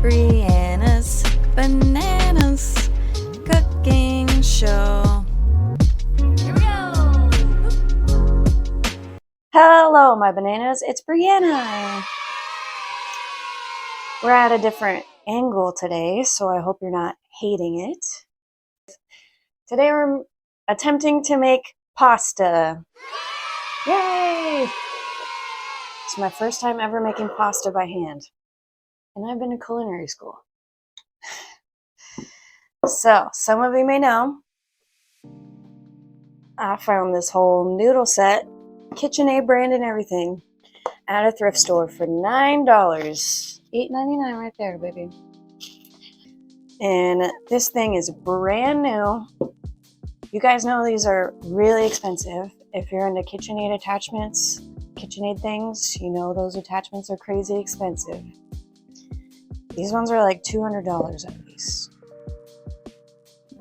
Brianna's Bananas Cooking Show. Here we go! Hello, my bananas. It's Brianna. We're at a different angle today, so I hope you're not hating it. Today we're attempting to make pasta. Yay! It's my first time ever making pasta by hand. And I've been to culinary school. So, some of you may know, I found this whole noodle set, KitchenAid brand and everything, at a thrift store for $9. $8.99 right there, baby. And this thing is brand new. You guys know these are really expensive. If you're into KitchenAid attachments, KitchenAid things, you know those attachments are crazy expensive. These ones are like $200 at least.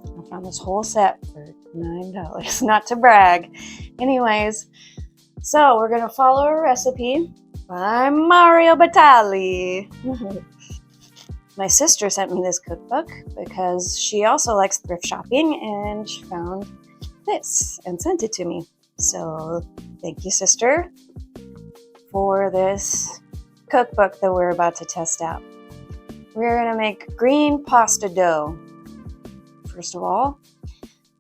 I found this whole set for $9. Not to brag. Anyways, so we're gonna follow a recipe by Mario Batali. My sister sent me this cookbook because she also likes thrift shopping and she found this and sent it to me. So thank you, sister, for this cookbook that we're about to test out. We're gonna make green pasta dough, first of all,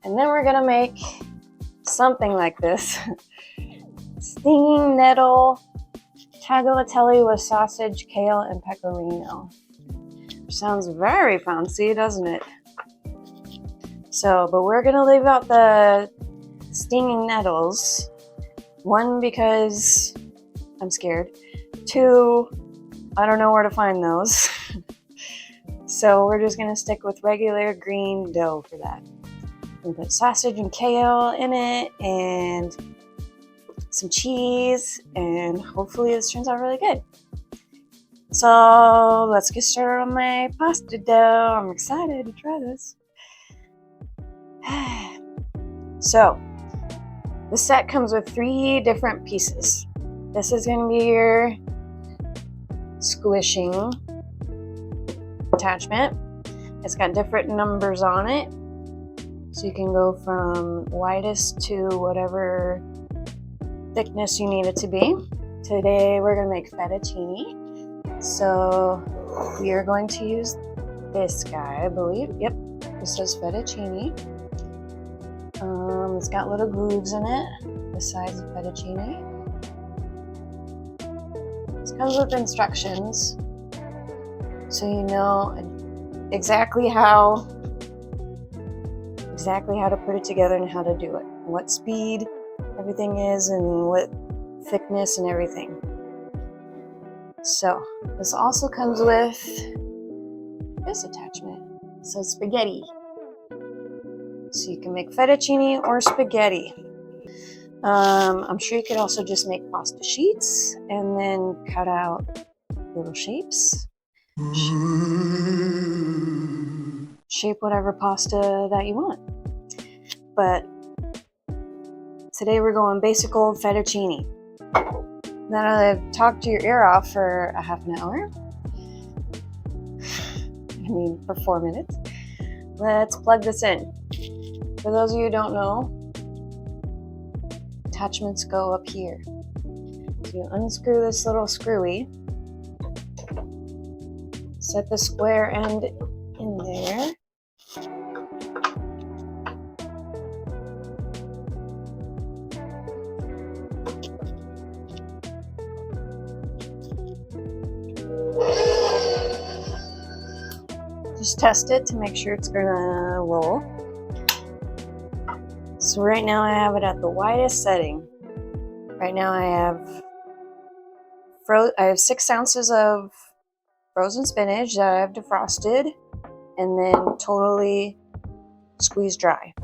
and then we're gonna make something like this. Stinging nettle tagliatelle with sausage, kale, and pecorino. Sounds very fancy, doesn't it? So, but we're gonna leave out the stinging nettles. One, because I'm scared. Two, I don't know where to find those. So we're just gonna stick with regular green dough for that. We'll put sausage and kale in it and some cheese, and hopefully this turns out really good. So let's get started on my pasta dough. I'm excited to try this. So the set comes with 3 different pieces. This is going to be your squishing attachment. It's got different numbers on it, so you can go from lightest to whatever thickness you need it to be. Today we're going to make fettuccine. So we are going to use this guy, I believe. Yep, this says fettuccine. It's got little grooves in it, the size of fettuccine. This comes with instructions, so you know exactly how to put it together and how to do it, what speed everything is, and what thickness and everything. So this also comes with this attachment. So spaghetti. So you can make fettuccine or spaghetti. I'm sure you could also just make pasta sheets and then cut out little shapes. Shape whatever pasta that you want. But today we're going basic old fettuccine. Now that I've talked your ear off for a half an hour, for 4 minutes, let's plug this in. For those of you who don't know, attachments go up here. So you unscrew this little screwy, set the square end in there, just test it to make sure it's gonna roll. So right now I have it at the widest setting. Right now I have 6 ounces of frozen spinach that I've defrosted and then totally squeezed dry.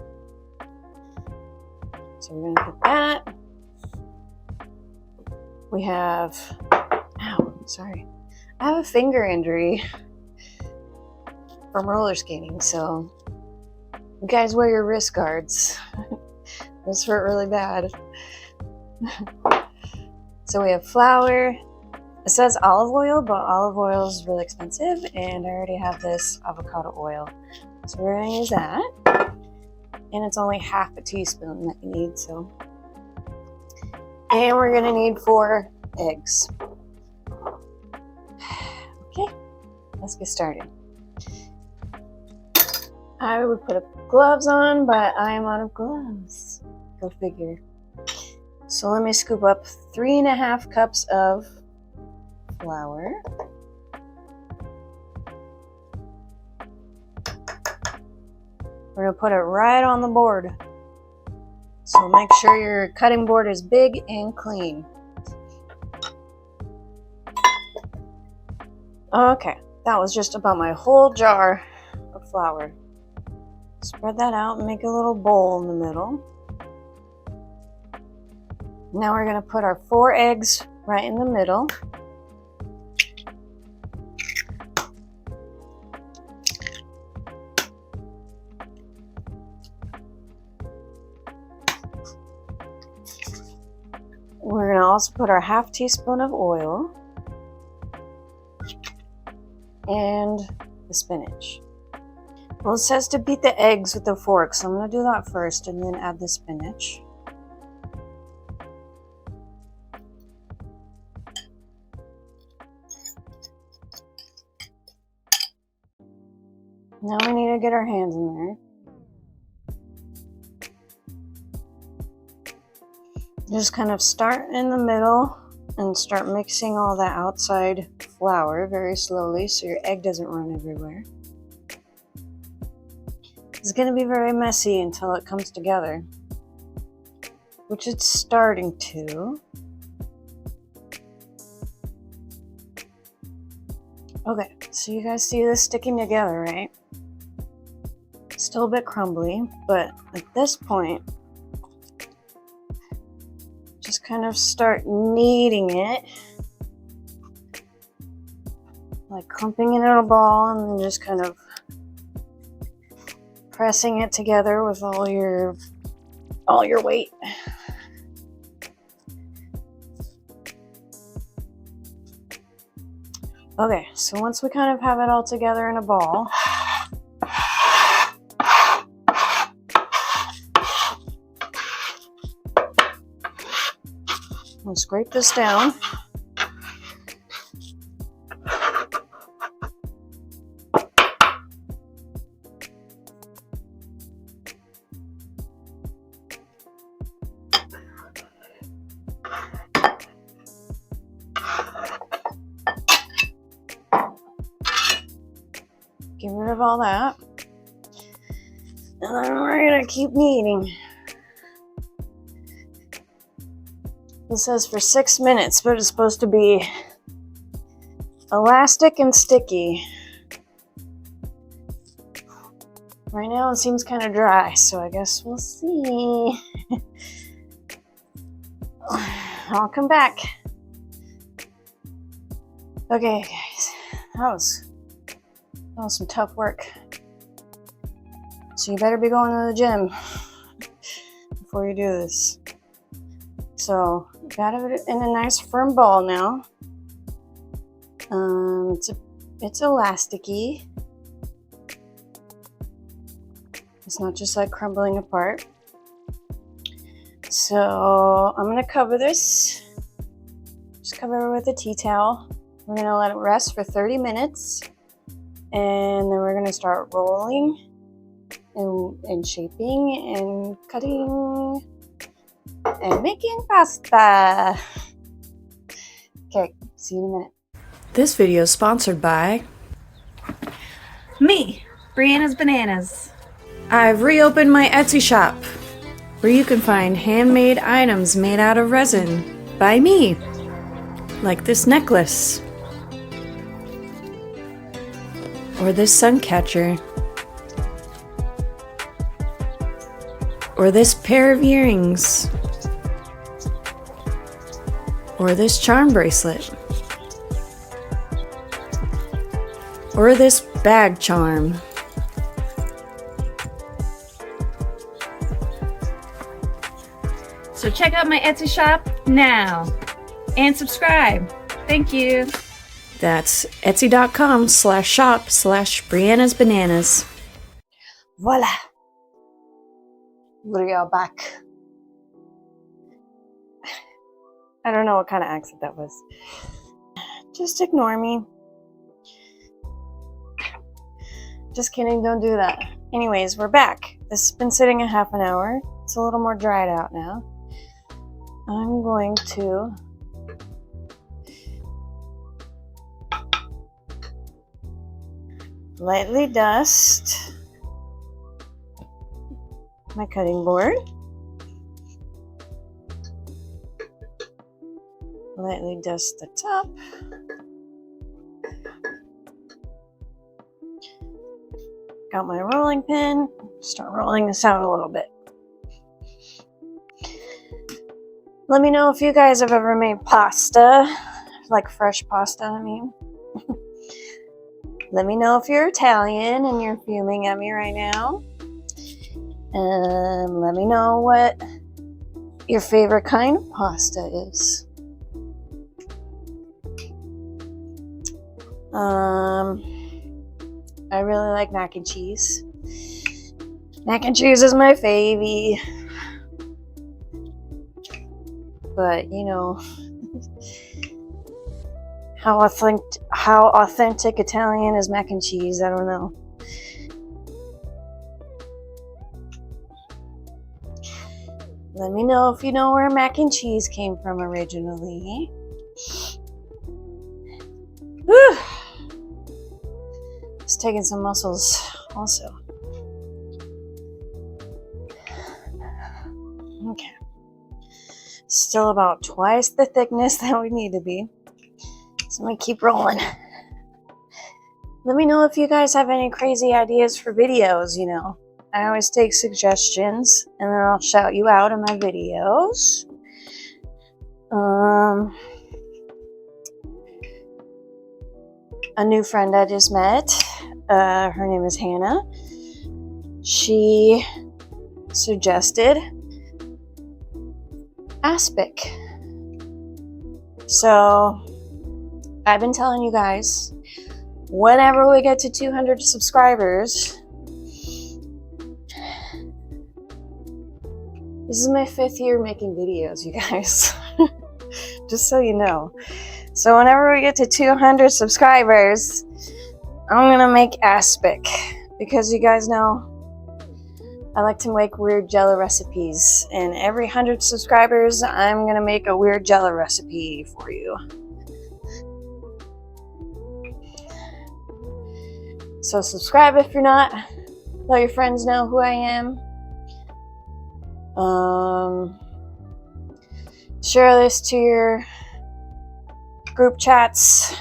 So we're gonna put that. We have, I have a finger injury from roller skating, so you guys wear your wrist guards. Those hurt really bad. So we have flour, It says olive oil, but olive oil is really expensive, and I already have this avocado oil. So we're gonna use that. And it's only half a teaspoon that you need, so. And we're gonna need 4 eggs. Okay, let's get started. I would put gloves on, but I am out of gloves. Go figure. So let me scoop up 3.5 cups of flour. We're gonna put it right on the board. So make sure your cutting board is big and clean. Okay, that was just about my whole jar of flour. Spread that out and make a little bowl in the middle. Now we're gonna put our 4 eggs right in the middle. We're going to also put our half teaspoon of oil and the spinach. Well, it says to beat the eggs with a fork, so I'm going to do that first and then add the spinach. Now we need to get our hands in there. Just kind of start in the middle and start mixing all that outside flour very slowly so your egg doesn't run everywhere. It's going to be very messy until it comes together, which it's starting to. Okay, so you guys see this sticking together, right? Still a bit crumbly, but at this point, just kind of start kneading it, like clumping it in a ball and then just kind of pressing it together with all your weight. Okay, so once we kind of have it all together in a ball, I'll scrape this down. Get rid of all that. And then we're gonna keep kneading. It says for 6 minutes, but it's supposed to be elastic and sticky. Right now it seems kind of dry, so I guess we'll see. I'll come back. Okay, guys, that was some tough work. So you better be going to the gym before you do this. So got it in a nice firm ball now. It's elasticy. It's not just like crumbling apart. So I'm gonna cover this. Just cover it with a tea towel. We're gonna let it rest for 30 minutes. And then we're gonna start rolling and shaping and cutting and making pasta. Okay, see you in a minute. This video is sponsored by Me, Brianna's Bananas. I've reopened my Etsy shop where you can find handmade items made out of resin by me, like this necklace or this sun catcher or this pair of earrings or this charm bracelet or this bag charm. So check out my Etsy shop now and subscribe. Thank you. That's etsy.com/shop/Brianna's Bananas. Voila. We are back. I don't know what kind of accent that was. Just ignore me. Just kidding, don't do that. Anyways, we're back. This has been sitting a half an hour. It's a little more dried out now. I'm going to lightly dust my cutting board. Lightly dust the top. Got my rolling pin. Start rolling this out a little bit. Let me know if you guys have ever made pasta, like fresh pasta, I mean. Let me know if you're Italian and you're fuming at me right now. And let me know what your favorite kind of pasta is. I really like mac and cheese. Mac and cheese is my favy. But, you know, how authentic Italian is mac and cheese, I don't know. Let me know if you know where mac and cheese came from originally. Whew. It's taking some muscles also. Okay. Still about twice the thickness that we need to be. So I'm gonna keep rolling. Let me know if you guys have any crazy ideas for videos, you know. I always take suggestions and then I'll shout you out in my videos. A new friend I just met, her name is Hannah. She suggested aspic. So I've been telling you guys, whenever we get to 200 subscribers, this is my 5th year making videos, you guys. Just so you know. So whenever we get to 200 subscribers, I'm gonna make aspic. Because you guys know, I like to make weird jello recipes. And every 100 subscribers, I'm gonna make a weird jello recipe for you. So subscribe if you're not. Let your friends know who I am. Share this to your group chats,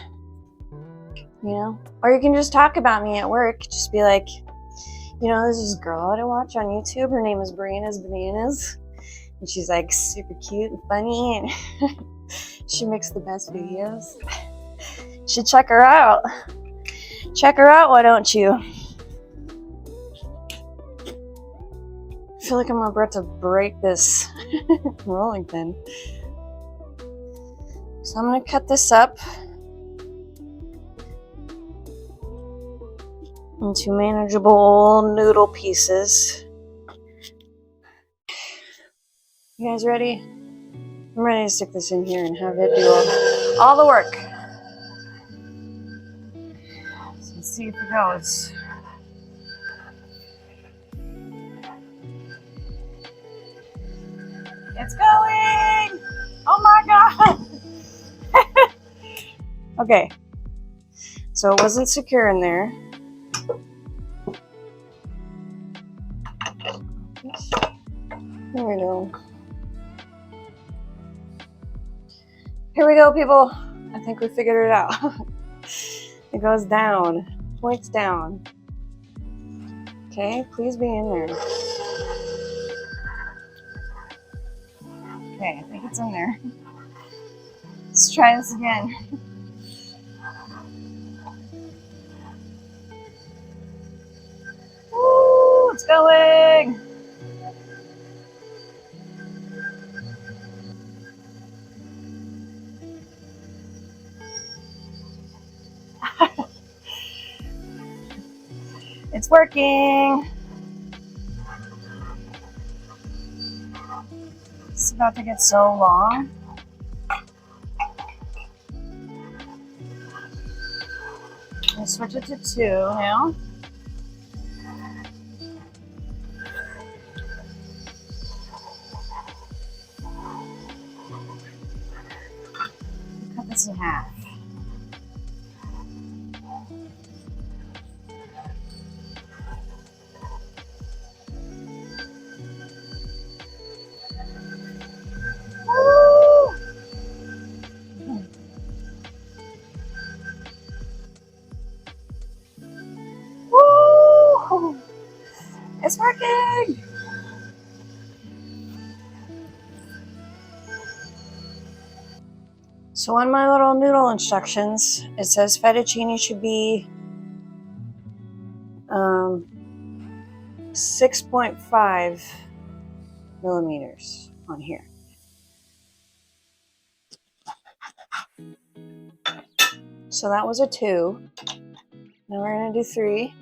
you know, or you can just talk about me at work. Just be like, you know, there's this girl that I watch on YouTube. Her name is Brianna's Bananas, and she's like super cute and funny, and she makes the best videos. You should check her out. Check her out, why don't you? I feel like I'm about to break this rolling pin. So I'm going to cut this up into manageable noodle pieces. You guys ready? I'm ready to stick this in here and have it do all the work. So let's see if it goes. It's going! Oh my god! Okay. So it wasn't secure in there. There we go. Here we go, people. I think we figured it out. It goes down. Points down. Okay, please be in there. Okay, I think it's in there. Let's try this again. Woo, it's going! It's working. It's about to get so long. I'll switch it to 2 now. Cut this in half. Woo! It's working! So on my little noodle instructions, it says fettuccine should be 6.5 millimeters on here. So that was a 2. Now we're gonna do 3.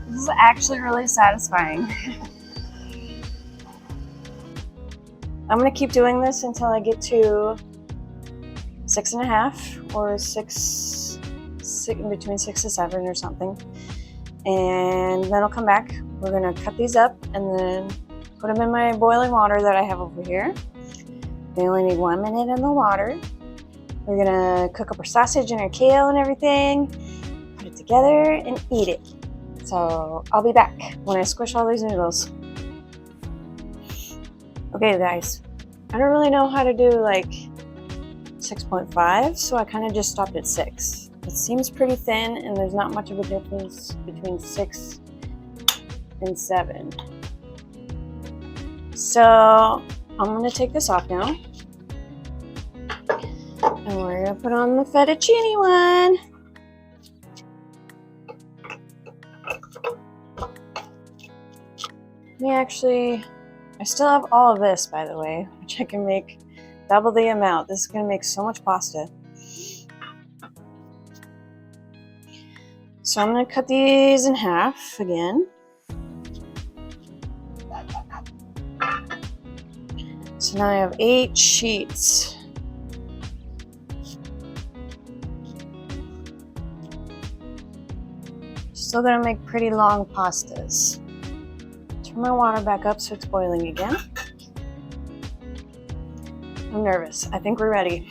This is actually really satisfying. I'm gonna keep doing this until I get to 6.5 or 6, between 6 to 7 or something. And then I'll come back. We're gonna cut these up and then put them in my boiling water that I have over here. They only need 1 minute in the water. We're gonna cook up our sausage and our kale and everything, put it together and eat it. So I'll be back when I squish all these noodles. Okay guys, I don't really know how to do like 6.5, so I kind of just stopped at 6. It seems pretty thin and there's not much of a difference between 6 and 7. So I'm gonna take this off now. And we're gonna put on the fettuccine one. I still have all of this, by the way, which I can make double the amount. This is gonna make so much pasta. So I'm gonna cut these in half again. So now I have 8 sheets. Still gonna make pretty long pastas. Turn my water back up so it's boiling again. I'm nervous. I think we're ready.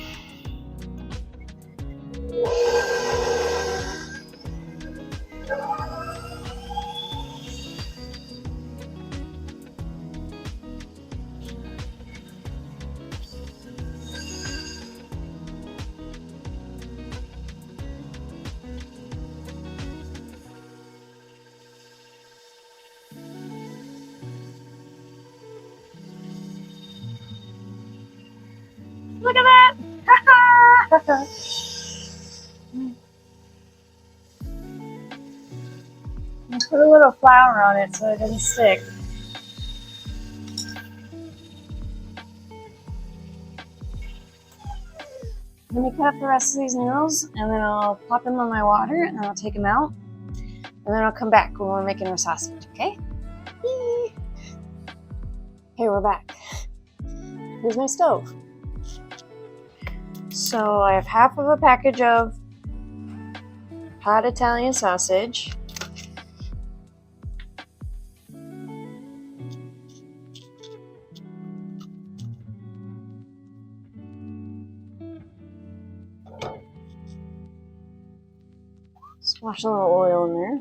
Look at that! I put a little flour on it so it doesn't stick. Let me cut up the rest of these noodles and then I'll pop them in my water and then I'll take them out. And then I'll come back when we're making our sausage, okay? Yee. Hey, we're back. Here's my stove. So I have half of a package of hot Italian sausage. Splash a little oil in there.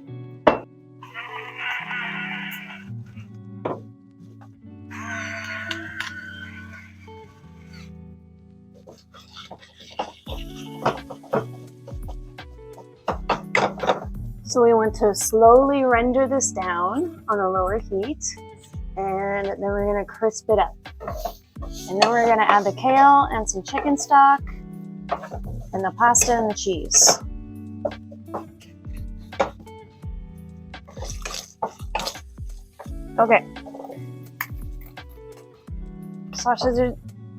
So we want to slowly render this down on a lower heat, and and then we're gonna crisp it up. And then we're gonna add the kale and some chicken stock and the pasta and the cheese. Okay.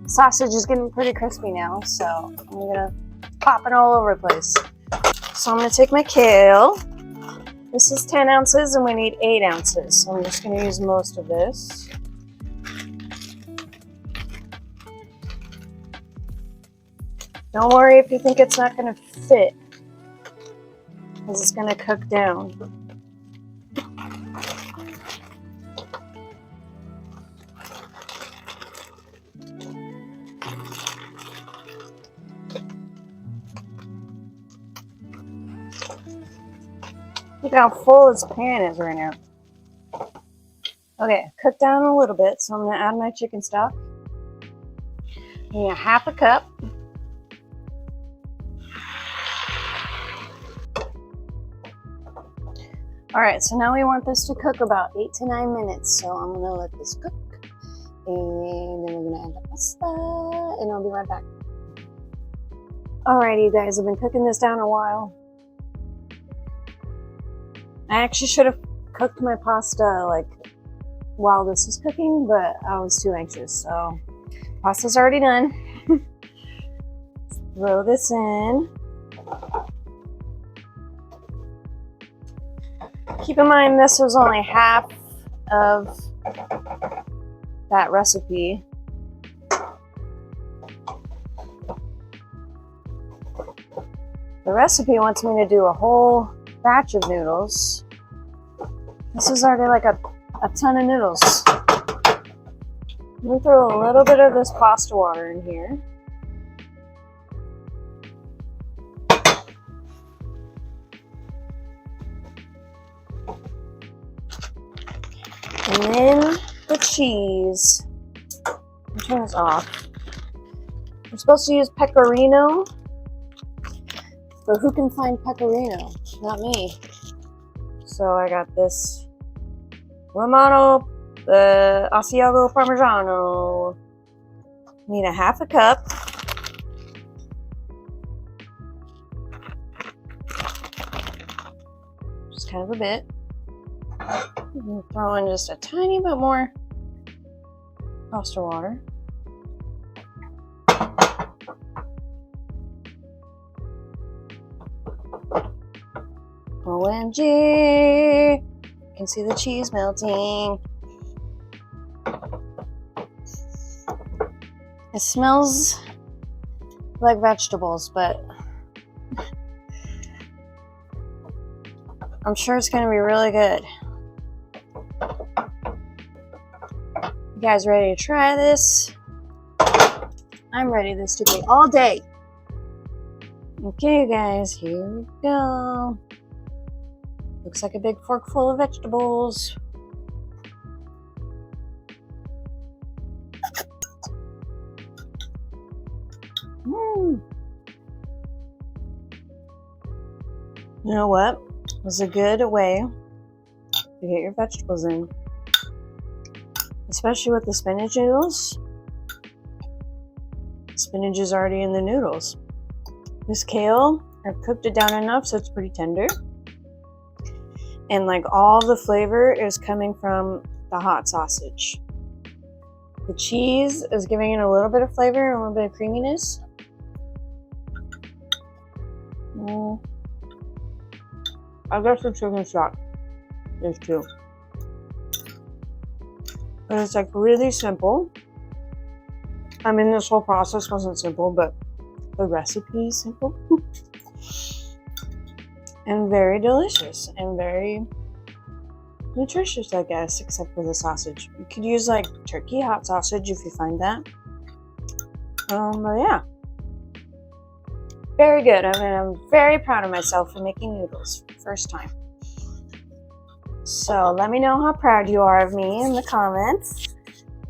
Sausage is getting pretty crispy now, so I'm gonna pop it all over the place. So I'm gonna take my kale. This is 10 ounces and we need 8 ounces. So I'm just gonna use most of this. Don't worry if you think it's not gonna fit, because it's gonna cook down. Look how full this pan is right now. Okay, cook down a little bit, so I'm gonna add my chicken stock. I need a half a cup. All right, so now we want this to cook about 8 to 9 minutes. So I'm gonna let this cook, and then we're gonna add the pasta, and I'll be right back. Alrighty, you guys, I've been cooking this down a while. I actually should have cooked my pasta like while this was cooking, but I was too anxious. So pasta's already done. Throw this in. Keep in mind this was only half of that recipe. The recipe wants me to do a whole batch of noodles. This is already like a ton of noodles. I'm gonna throw a little bit of this pasta water in here. And then the cheese. I'll turn this off. I'm supposed to use pecorino, but who can find pecorino? Not me. So I got this Romano, the Asiago Parmigiano. Need a half a cup. Just kind of a bit. Throw in just a tiny bit more pasta water. OMG! You can see the cheese melting. It smells like vegetables, but I'm sure it's going to be really good. You guys ready to try this? I'm ready this to be all day. Okay, guys, here we go. Looks like a big fork full of vegetables. You know what? It was a good way to get your vegetables in. Especially with the spinach noodles. Spinach is already in the noodles. This kale, I've cooked it down enough so it's pretty tender. And like all the flavor is coming from the hot sausage. The cheese is giving it a little bit of flavor and a little bit of creaminess. I guess the chicken stock is too. But it's like really simple. I mean, this whole process wasn't simple, but the recipe is simple. And very delicious and very nutritious, I guess, except for the sausage. You could use like turkey hot sausage if you find that. But yeah. Very good. I mean, I'm very proud of myself for making noodles for the first time. So let me know how proud you are of me in the comments.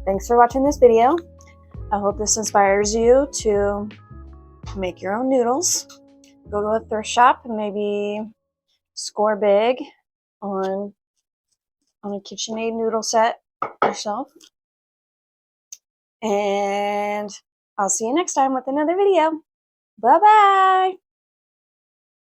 Thanks for watching this video. I hope this inspires you to make your own noodles. Go to a thrift shop and maybe score big on a KitchenAid noodle set. yourself. And I'll see you next time with another video. Bye-bye.